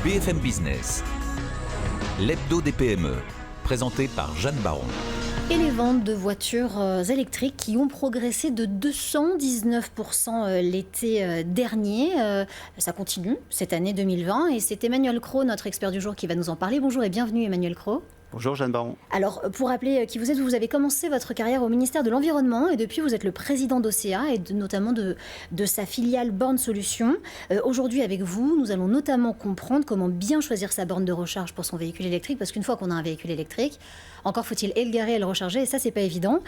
BFM Business, l'hebdo des PME, présenté par Jeanne Baron. Et les ventes de voitures électriques qui ont progressé de 219% l'été dernier. Ça continue cette année 2020 et c'est Emmanuel Cros, notre expert du jour, qui va nous en parler. Bonjour et bienvenue Emmanuel Cros. Bonjour Jeanne Baron. Alors, pour rappeler qui vous êtes, vous avez commencé votre carrière au ministère de l'Environnement et depuis vous êtes le président d'Ocea et notamment de sa filiale Borne Solutions. Aujourd'hui avec vous, nous allons notamment comprendre comment bien choisir sa borne de recharge pour son véhicule électrique, parce qu'une fois qu'on a un véhicule électrique, encore faut-il et le garer et le recharger, et ça c'est pas évident.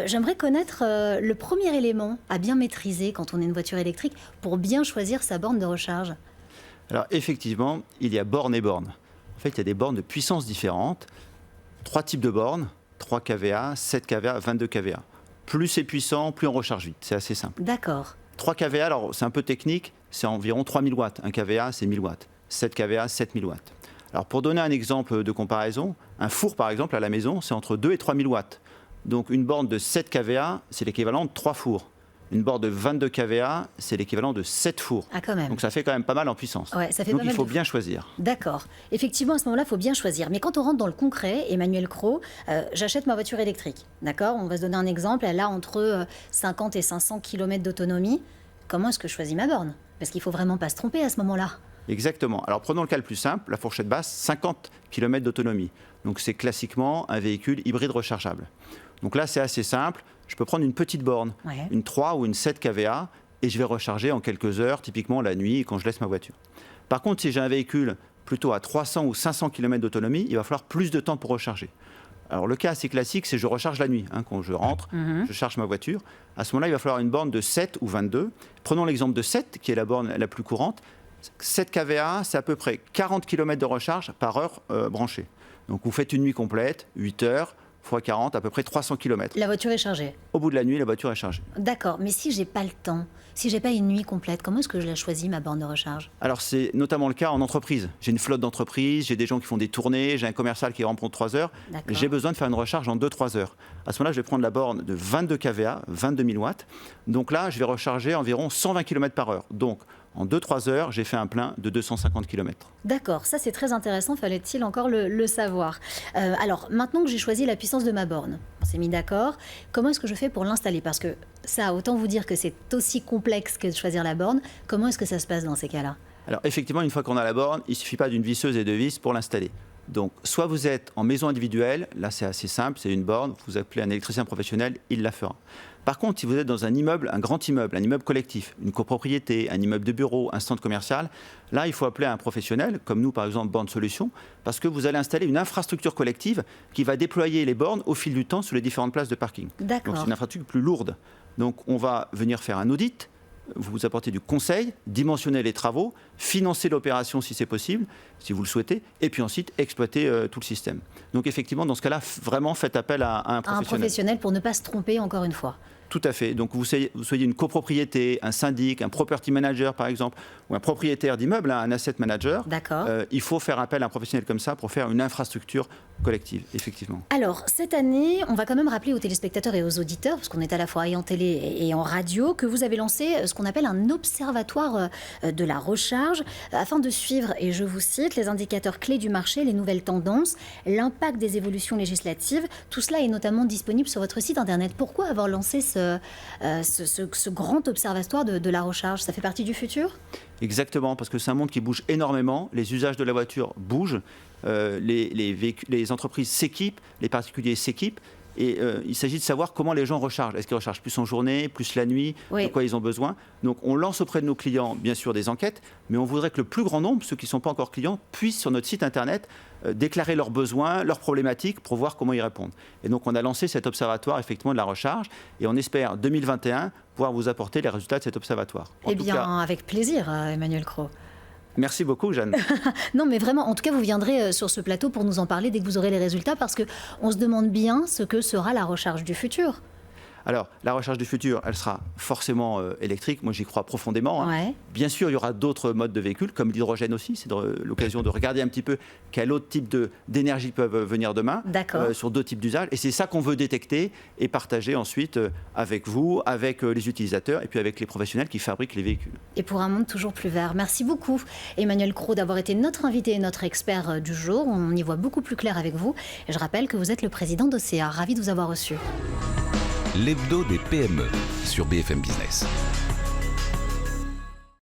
J'aimerais connaître le premier élément à bien maîtriser quand on a une voiture électrique pour bien choisir sa borne de recharge. Alors effectivement, il y a bornes et bornes. En fait, il y a des bornes de puissance différentes. 3 types de bornes, 3 kVA, 7 kVA, 22 kVA. Plus c'est puissant, plus on recharge vite. C'est assez simple. D'accord. 3 kVA, alors c'est un peu technique, c'est environ 3000 watts. 1 kVA, c'est 1000 watts. 7 kVA, 7000 watts. Alors pour donner un exemple de comparaison, un four par exemple à la maison, c'est entre 2 et 3000 watts. Donc une borne de 7 kVA, c'est l'équivalent de 3 fours. Une borne de 22 kVA, c'est l'équivalent de 7 fours. Ah, quand même. Donc ça fait quand même pas mal en puissance. Ouais, ça fait donc pas mal il faut bien choisir. D'accord. Effectivement, à ce moment-là, il faut bien choisir. Mais quand on rentre dans le concret, Emmanuel Cros, j'achète ma voiture électrique. D'accord ? On va se donner un exemple. Elle a entre 50 et 500 km d'autonomie. Comment est-ce que je choisis ma borne ? Parce qu'il ne faut vraiment pas se tromper à ce moment-là. Exactement. Alors prenons le cas le plus simple, la fourchette basse, 50 km d'autonomie. Donc c'est classiquement un véhicule hybride rechargeable. Donc là, c'est assez simple. Je peux prendre une petite borne, une 3 ou une 7 kVA, et je vais recharger en quelques heures, typiquement la nuit, quand je laisse ma voiture. Par contre, si j'ai un véhicule plutôt à 300 ou 500 km d'autonomie, il va falloir plus de temps pour recharger. Alors le cas assez classique, c'est que je recharge la nuit. Quand je rentre, je charge ma voiture. À ce moment-là, il va falloir une borne de 7 ou 22. Prenons l'exemple de 7, qui est la borne la plus courante. 7 kVA, c'est à peu près 40 km de recharge par heure branchée. Donc vous faites une nuit complète, 8 heures, x 40, à peu près 300 km. La voiture est chargée. Au bout de la nuit, la voiture est chargée. D'accord, mais si j'ai pas le temps, si j'ai pas une nuit complète, comment est-ce que je la choisis, ma borne de recharge ? Alors c'est notamment le cas en entreprise. J'ai une flotte d'entreprise, j'ai des gens qui font des tournées, j'ai un commercial qui rentre pour 3 heures. J'ai besoin de faire une recharge en 2-3 heures. À ce moment-là, je vais prendre la borne de 22 kVA, 22 000 watts. Donc là, je vais recharger environ 120 km par heure. Donc en 2-3 heures, j'ai fait un plein de 250 km. D'accord, ça c'est très intéressant, fallait-il encore le savoir. Alors, maintenant que j'ai choisi la puissance de ma borne, on s'est mis d'accord, comment est-ce que je fais pour l'installer ? Parce que ça, autant vous dire que c'est aussi complexe que de choisir la borne. Comment est-ce que ça se passe dans ces cas-là ? Alors effectivement, une fois qu'on a la borne, il ne suffit pas d'une visseuse et de vis pour l'installer. Donc, soit vous êtes en maison individuelle, là c'est assez simple, c'est une borne, vous appelez un électricien professionnel, il la fera. Par contre, si vous êtes dans un immeuble, un grand immeuble, un immeuble collectif, une copropriété, un immeuble de bureau, un centre commercial, là il faut appeler un professionnel, comme nous par exemple Borne Solutions, parce que vous allez installer une infrastructure collective qui va déployer les bornes au fil du temps sur les différentes places de parking. D'accord. Donc c'est une infrastructure plus lourde. Donc on va venir faire un audit, vous apporter du conseil, dimensionner les travaux, financer l'opération si c'est possible, si vous le souhaitez, et puis ensuite exploiter tout le système. Donc effectivement, dans ce cas-là, vraiment faites appel à un professionnel. Un professionnel pour ne pas se tromper encore une fois. Tout à fait. Donc vous soyez une copropriété, un syndic, un property manager par exemple, ou un propriétaire d'immeuble, un asset manager. D'accord. Il faut faire appel à un professionnel comme ça pour faire une infrastructure collective, effectivement. Alors, cette année, on va quand même rappeler aux téléspectateurs et aux auditeurs, parce qu'on est à la fois et en télé et en radio, que vous avez lancé ce qu'on appelle un observatoire de la recharge, afin de suivre, et je vous cite, les indicateurs clés du marché, les nouvelles tendances, l'impact des évolutions législatives. Tout cela est notamment disponible sur votre site internet. Pourquoi avoir lancé ce grand observatoire de la recharge ? Ça fait partie du futur ? Exactement, parce que c'est un monde qui bouge énormément, les usages de la voiture bougent, les entreprises s'équipent, les particuliers s'équipent, et il s'agit de savoir comment les gens rechargent. Est-ce qu'ils rechargent plus en journée, plus la nuit, de quoi ils ont besoin. Donc on lance auprès de nos clients, bien sûr, des enquêtes, mais on voudrait que le plus grand nombre, ceux qui ne sont pas encore clients, puissent sur notre site internet déclarer leurs besoins, leurs problématiques, pour voir comment y répondre. Et donc on a lancé cet observatoire effectivement de la recharge, et on espère 2021 pouvoir vous apporter les résultats de cet observatoire. Eh bien, avec plaisir, Emmanuel Cros. Merci beaucoup, Jeanne. Non, mais vraiment, en tout cas, vous viendrez sur ce plateau pour nous en parler dès que vous aurez les résultats, parce qu'on se demande bien ce que sera la recharge du futur. Alors, la recharge du futur, elle sera forcément électrique. Moi, j'y crois profondément. Hein. Bien sûr, il y aura d'autres modes de véhicules, comme l'hydrogène aussi. C'est l'occasion de regarder un petit peu quel autre type d'énergie peuvent venir demain sur d'autres types d'usages. Et c'est ça qu'on veut détecter et partager ensuite avec vous, avec les utilisateurs et puis avec les professionnels qui fabriquent les véhicules. Et pour un monde toujours plus vert. Merci beaucoup, Emmanuel Cros, d'avoir été notre invité et notre expert du jour. On y voit beaucoup plus clair avec vous. Et je rappelle que vous êtes le président d'OCEA. Ravi de vous avoir reçu. L'hebdo des PME sur BFM Business.